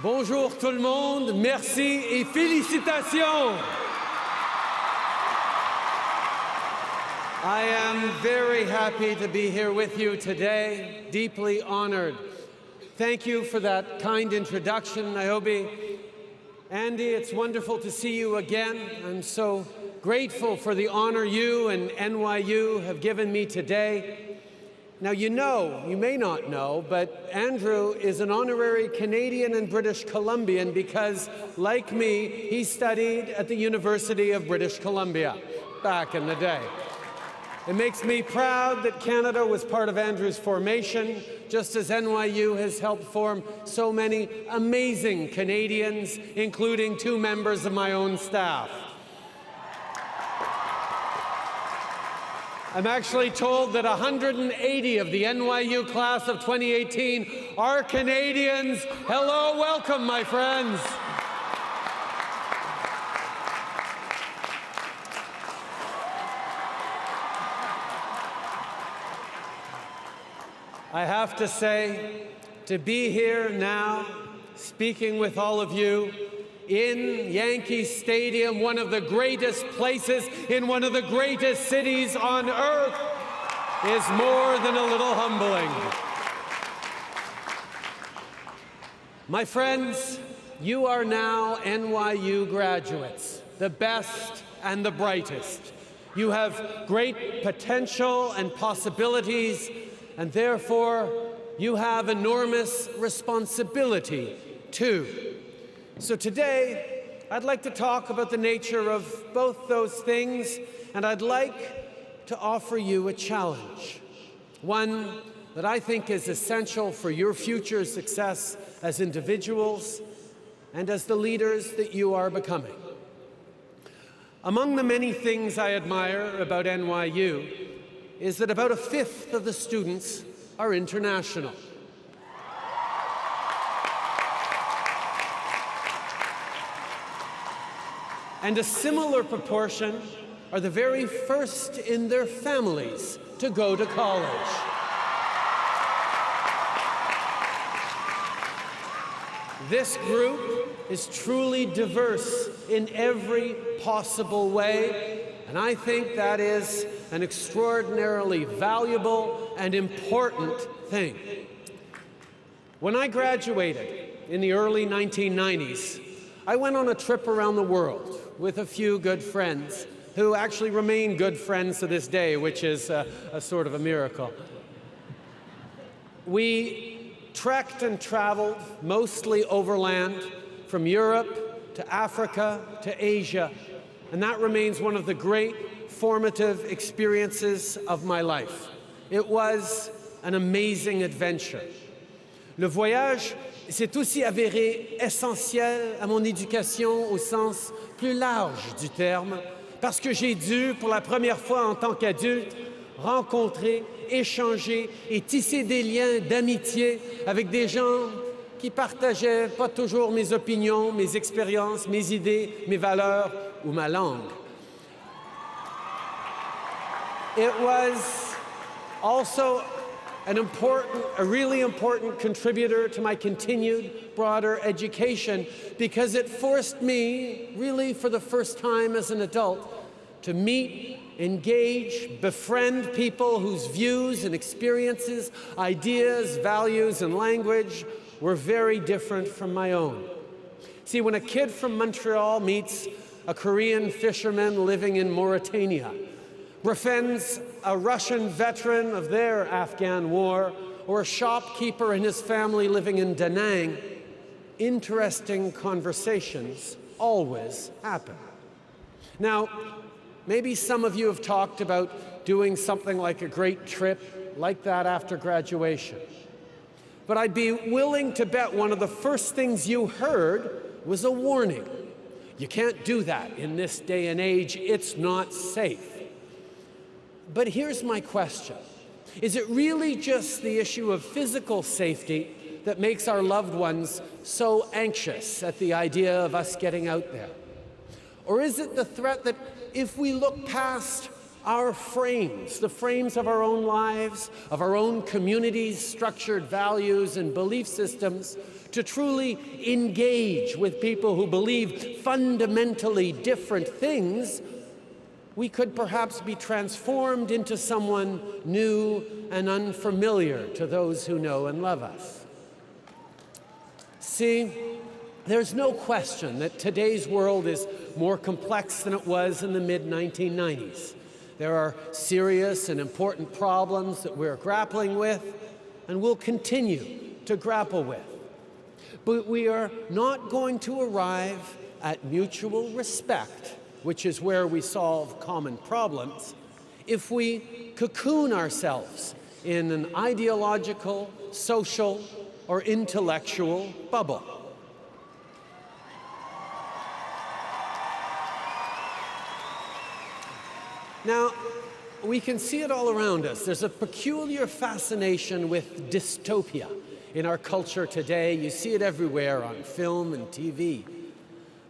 Bonjour tout le monde, merci et félicitations. I am very happy to be here with you today, deeply honored. Thank you for that kind introduction, Niobe. Andy, it's wonderful to see you again. I'm so grateful for the honor you and NYU have given me today. Now, you may not know, but Andrew is an honorary Canadian and British Columbian because, like me, he studied at the University of British Columbia back in the day. It makes me proud that Canada was part of Andrew's formation, just as NYU has helped form so many amazing Canadians, including 2 members of my own staff. I'm actually told that 180 of the NYU class of 2018 are Canadians. Hello, welcome, my friends. I have to say, to be here now, speaking with all of you, in Yankee Stadium, one of the greatest places in one of the greatest cities on earth, is more than a little humbling. My friends, you are now NYU graduates, the best and the brightest. You have great potential and possibilities, and therefore, you have enormous responsibility, too. So today, I'd like to talk about the nature of both those things, and I'd like to offer you a challenge, one that I think is essential for your future success as individuals and as the leaders that you are becoming. Among the many things I admire about NYU is that about 1/5 of the students are international. And a similar proportion are the very first in their families to go to college. This group is truly diverse in every possible way, and I think that is an extraordinarily valuable and important thing. When I graduated in the early 1990s, I went on a trip around the world with a few good friends who actually remain good friends to this day, which is a sort of a miracle. We trekked and traveled, mostly overland, from Europe to Africa to Asia, and that remains one of the great formative experiences of my life. It was an amazing adventure. Le voyage s'est aussi avéré essentiel à mon éducation au sens plus large du terme, parce que j'ai dû, pour la première fois en tant qu'adulte, rencontrer, échanger et tisser des liens d'amitié avec des gens qui partageaient pas toujours mes opinions, mes expériences, mes idées, mes valeurs ou ma langue. It was also a really important contributor to my continued broader education because it forced me, really for the first time as an adult, to meet, engage, befriend people whose views and experiences, ideas, values, and language were very different from my own. See, when a kid from Montreal meets a Korean fisherman living in Mauritania, befriends a Russian veteran of their Afghan war, or a shopkeeper and his family living in Da Nang, interesting conversations always happen. Now, maybe some of you have talked about doing something like a great trip like that after graduation. But I'd be willing to bet one of the first things you heard was a warning. You can't do that in this day and age. It's not safe. But here's my question. Is it really just the issue of physical safety that makes our loved ones so anxious at the idea of us getting out there? Or is it the threat that if we look past our frames, the frames of our own lives, of our own communities' structured values and belief systems, to truly engage with people who believe fundamentally different things, we could perhaps be transformed into someone new and unfamiliar to those who know and love us. See, there's no question that today's world is more complex than it was in the mid-1990s. There are serious and important problems that we're grappling with and will continue to grapple with. But we are not going to arrive at mutual respect, which is where we solve common problems, if we cocoon ourselves in an ideological, social, or intellectual bubble. Now, we can see it all around us. There's a peculiar fascination with dystopia in our culture today. You see it everywhere on film and TV.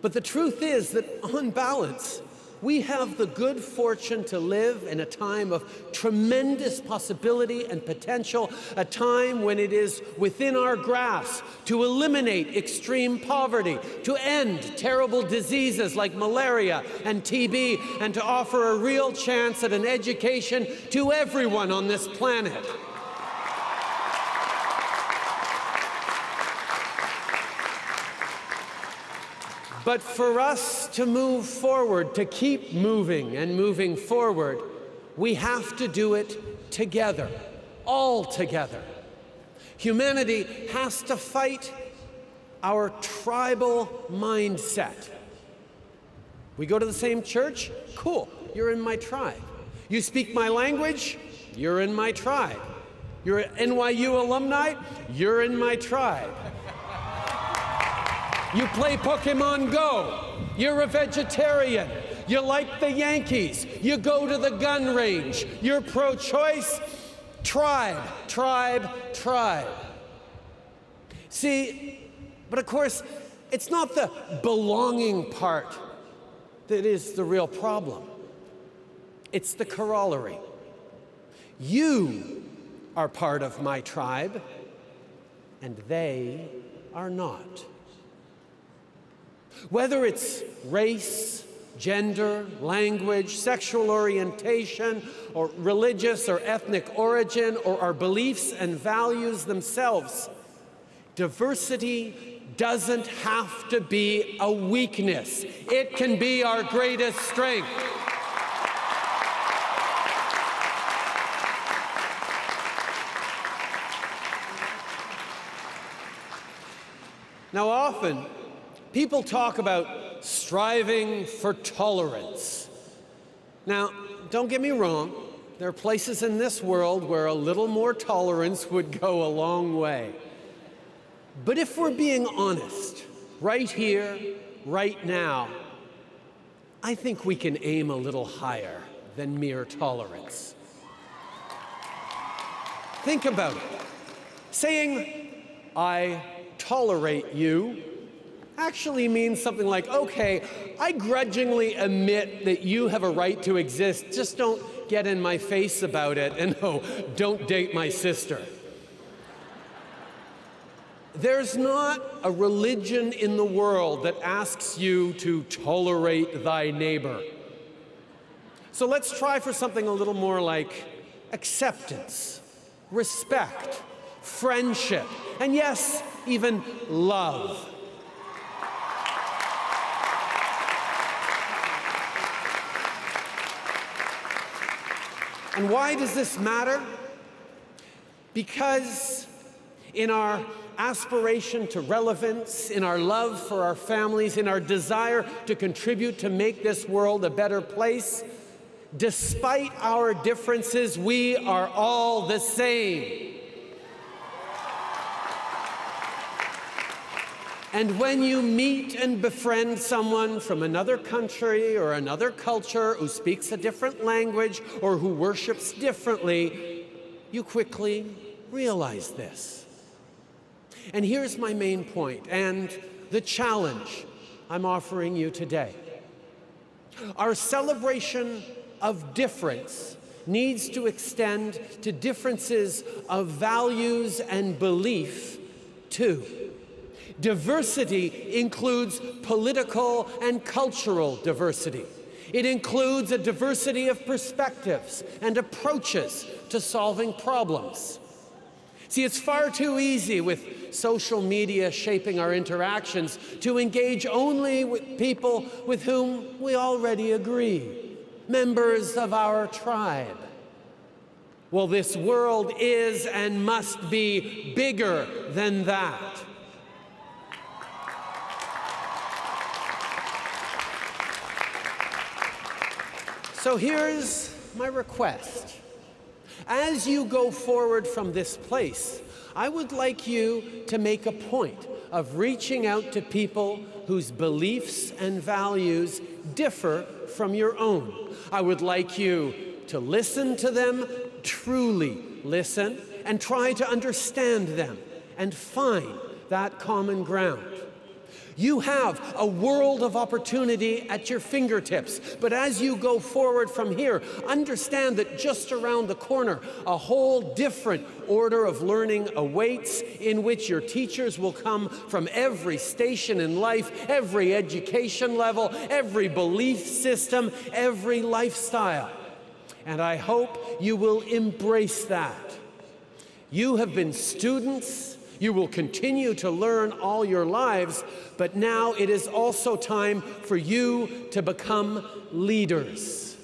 But the truth is that, on balance, we have the good fortune to live in a time of tremendous possibility and potential, a time when it is within our grasp to eliminate extreme poverty, to end terrible diseases like malaria and TB, and to offer a real chance at an education to everyone on this planet. But for us to move forward, to keep moving and moving forward, we have to do it together, all together. Humanity has to fight our tribal mindset. We go to the same church? Cool, you're in my tribe. You speak my language? You're in my tribe. You're an NYU alumni? You're in my tribe. You play Pokemon Go. You're a vegetarian. You like the Yankees. You go to the gun range. You're pro-choice. Tribe, tribe, tribe. See, but of course, it's not the belonging part that is the real problem. It's the corollary. You are part of my tribe, and they are not. Whether it's race, gender, language, sexual orientation, or religious or ethnic origin, or our beliefs and values themselves, diversity doesn't have to be a weakness. It can be our greatest strength. Now, often, people talk about striving for tolerance. Now, don't get me wrong, there are places in this world where a little more tolerance would go a long way. But if we're being honest, right here, right now, I think we can aim a little higher than mere tolerance. Think about it. Saying, I tolerate you, actually means something like, okay, I grudgingly admit that you have a right to exist, just don't get in my face about it, and no, don't date my sister. There's not a religion in the world that asks you to tolerate thy neighbor. So let's try for something a little more like acceptance, respect, friendship, and yes, even love. And why does this matter? Because in our aspiration to relevance, in our love for our families, in our desire to contribute to make this world a better place, despite our differences, we are all the same. And when you meet and befriend someone from another country or another culture who speaks a different language or who worships differently, you quickly realize this. And here's my main point and the challenge I'm offering you today. Our celebration of difference needs to extend to differences of values and belief, too. Diversity includes political and cultural diversity. It includes a diversity of perspectives and approaches to solving problems. See, it's far too easy with social media shaping our interactions to engage only with people with whom we already agree, members of our tribe. Well, this world is and must be bigger than that. So here's my request. As you go forward from this place, I would like you to make a point of reaching out to people whose beliefs and values differ from your own. I would like you to listen to them, truly listen, and try to understand them and find that common ground. You have a world of opportunity at your fingertips, but as you go forward from here, understand that just around the corner, a whole different order of learning awaits, in which your teachers will come from every station in life, every education level, every belief system, every lifestyle. And I hope you will embrace that. You have been students. You will continue to learn all your lives, but now it is also time for you to become leaders.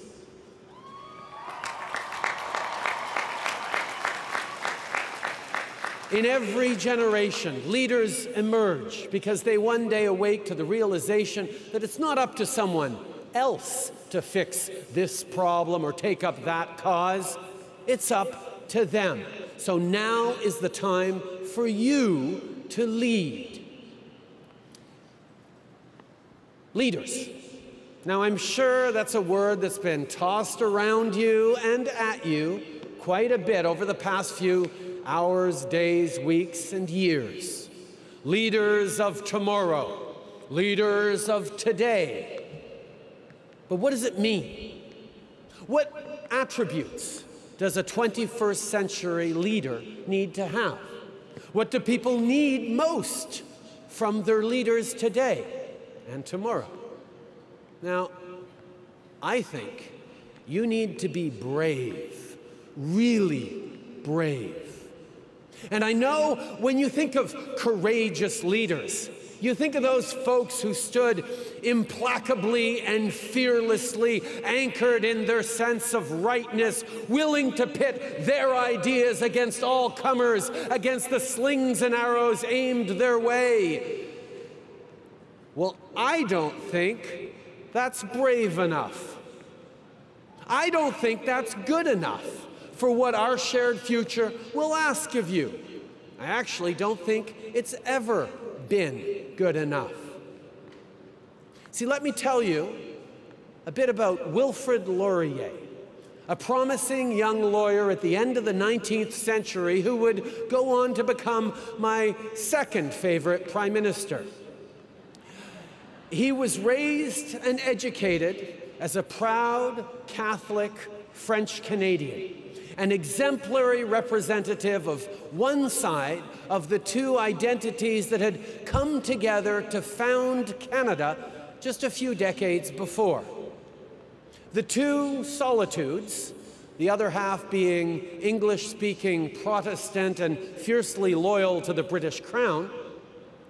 In every generation, leaders emerge because they one day awake to the realization that it's not up to someone else to fix this problem or take up that cause. It's up to them. So now is the time for you to lead. Leaders. Now, I'm sure that's a word that's been tossed around you and at you quite a bit over the past few hours, days, weeks, and years. Leaders of tomorrow. Leaders of today. But what does it mean? What attributes does a 21st century leader need to have? What do people need most from their leaders today and tomorrow? Now, I think you need to be brave, really brave. And I know when you think of courageous leaders, you think of those folks who stood implacably and fearlessly anchored in their sense of rightness, willing to pit their ideas against all comers, against the slings and arrows aimed their way. Well, I don't think that's brave enough. I don't think that's good enough for what our shared future will ask of you. I actually don't think it's ever been good enough. See, let me tell you a bit about Wilfrid Laurier, a promising young lawyer at the end of the 19th century who would go on to become my second favorite prime minister. He was raised and educated as a proud Catholic French Canadian, an exemplary representative of one side of the two identities that had come together to found Canada just a few decades before. The two solitudes, the other half being English-speaking Protestant and fiercely loyal to the British Crown,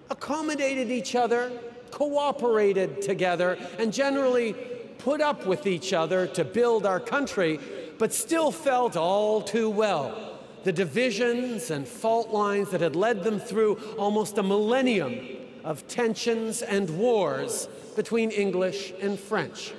accommodated each other, cooperated together, and generally put up with each other to build our country, but still felt all too well the divisions and fault lines that had led them through almost a millennium of tensions and wars between English and French.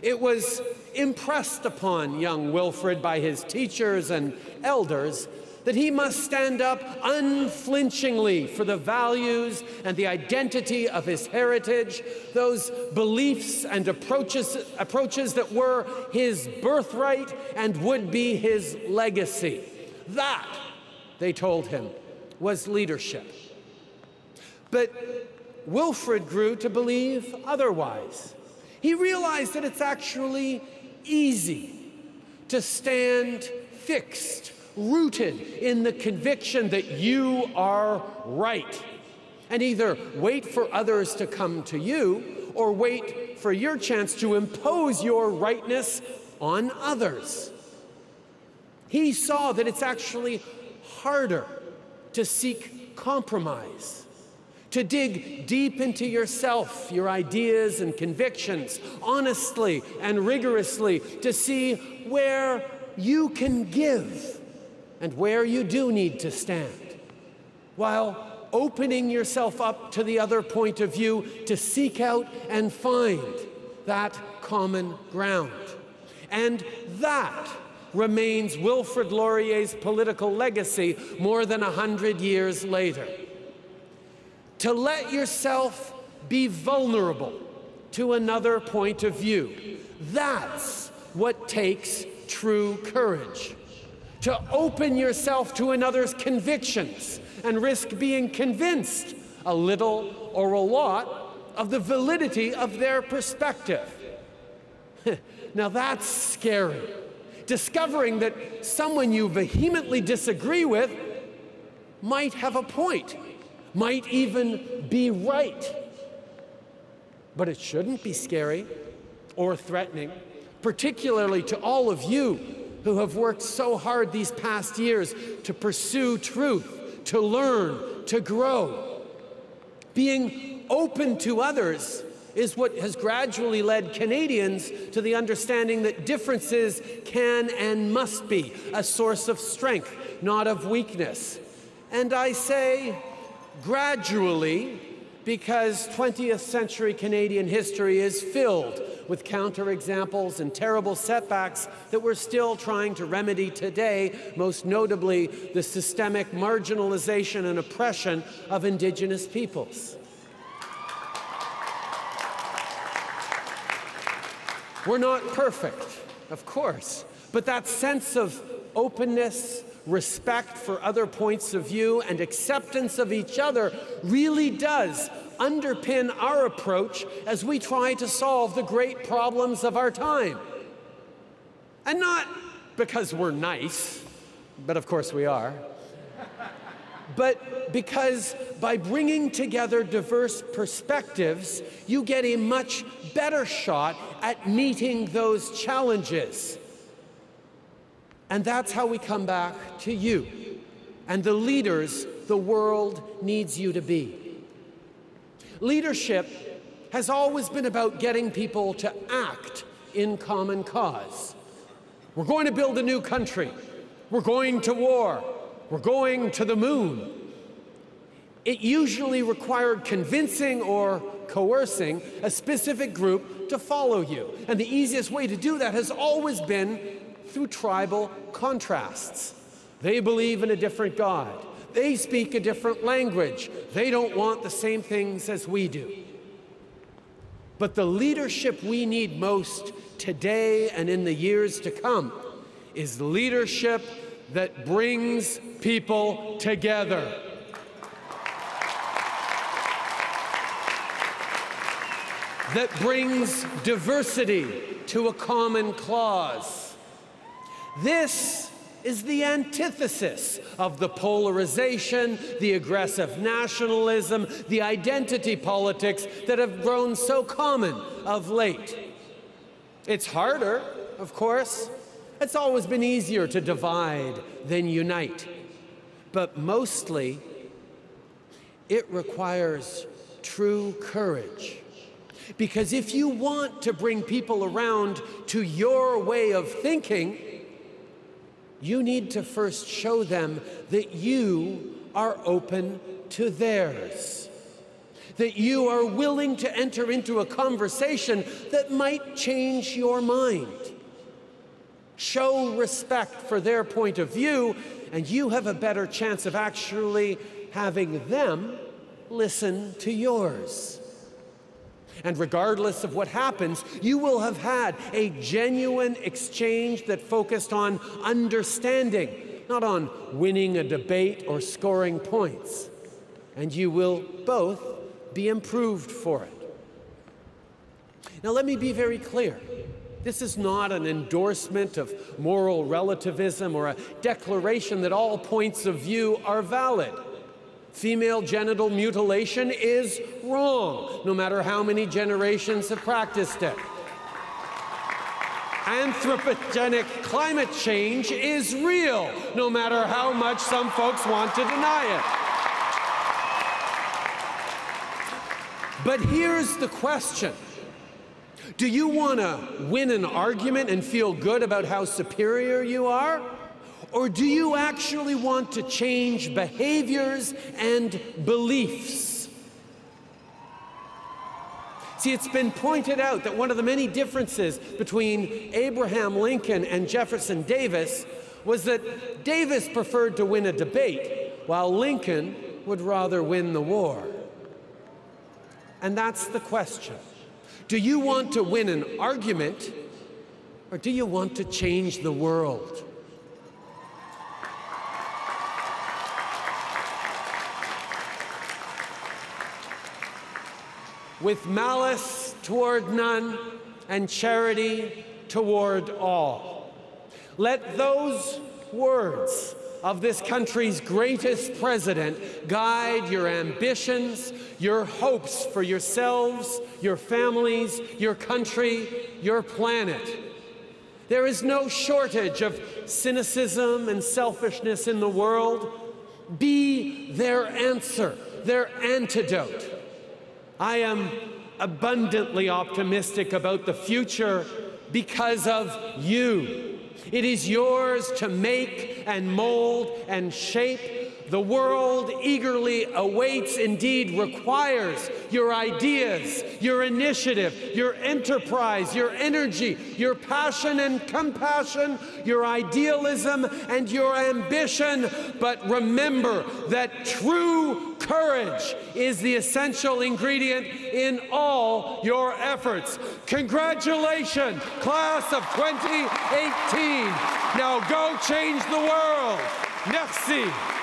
It was impressed upon young Wilfrid by his teachers and elders that he must stand up unflinchingly for the values and the identity of his heritage, those beliefs and approaches that were his birthright and would be his legacy. That, they told him, was leadership. But Wilfrid grew to believe otherwise. He realized that it's actually easy to stand fixed, rooted in the conviction that you are right, and either wait for others to come to you or wait for your chance to impose your rightness on others. He saw that it's actually harder to seek compromise, to dig deep into yourself, your ideas and convictions, honestly and rigorously, to see where you can give and where you do need to stand, while opening yourself up to the other point of view to seek out and find that common ground. And that remains Wilfrid Laurier's political legacy more than 100 years later. To let yourself be vulnerable to another point of view, that's what takes true courage. To open yourself to another's convictions and risk being convinced, a little or a lot, of the validity of their perspective. Now that's scary. Discovering that someone you vehemently disagree with might have a point, might even be right. But it shouldn't be scary or threatening, particularly to all of you who have worked so hard these past years to pursue truth, to learn, to grow. Being open to others is what has gradually led Canadians to the understanding that differences can and must be a source of strength, not of weakness. And I say gradually because 20th century Canadian history is filled with counterexamples and terrible setbacks that we're still trying to remedy today, most notably the systemic marginalization and oppression of Indigenous peoples. We're not perfect, of course, but that sense of openness, respect for other points of view, and acceptance of each other really does underpin our approach as we try to solve the great problems of our time. And not because we're nice, but of course we are, but because by bringing together diverse perspectives, you get a much better shot at meeting those challenges. And that's how we come back to you and the leaders the world needs you to be. Leadership has always been about getting people to act in common cause. We're going to build a new country. We're going to war. We're going to the moon. It usually required convincing or coercing a specific group to follow you. And the easiest way to do that has always been through tribal contrasts. They believe in a different God. They speak a different language. They don't want the same things as we do. But the leadership we need most today and in the years to come is leadership that brings people together. That brings diversity to a common cause. This is the antithesis of the polarization, the aggressive nationalism, the identity politics that have grown so common of late. It's harder, of course. It's always been easier to divide than unite. But mostly, it requires true courage. Because if you want to bring people around to your way of thinking, you need to first show them that you are open to theirs. That you are willing to enter into a conversation that might change your mind. Show respect for their point of view, and you have a better chance of actually having them listen to yours. And regardless of what happens, you will have had a genuine exchange that focused on understanding, not on winning a debate or scoring points. And you will both be improved for it. Now let me be very clear. This is not an endorsement of moral relativism or a declaration that all points of view are valid. Female genital mutilation is wrong, no matter how many generations have practiced it. Anthropogenic climate change is real, no matter how much some folks want to deny it. But here's the question. Do you want to win an argument and feel good about how superior you are? Or do you actually want to change behaviors and beliefs? See, it's been pointed out that one of the many differences between Abraham Lincoln and Jefferson Davis was that Davis preferred to win a debate, while Lincoln would rather win the war. And that's the question. Do you want to win an argument, or do you want to change the world? With malice toward none and charity toward all. Let those words of this country's greatest president guide your ambitions, your hopes for yourselves, your families, your country, your planet. There is no shortage of cynicism and selfishness in the world. Be their answer, their antidote. I am abundantly optimistic about the future because of you. It is yours to make and mold and shape. The world eagerly awaits, indeed requires, your ideas, your initiative, your enterprise, your energy, your passion and compassion, your idealism and your ambition. But remember that true courage is the essential ingredient in all your efforts. Congratulations, class of 2018. Now go change the world. Merci.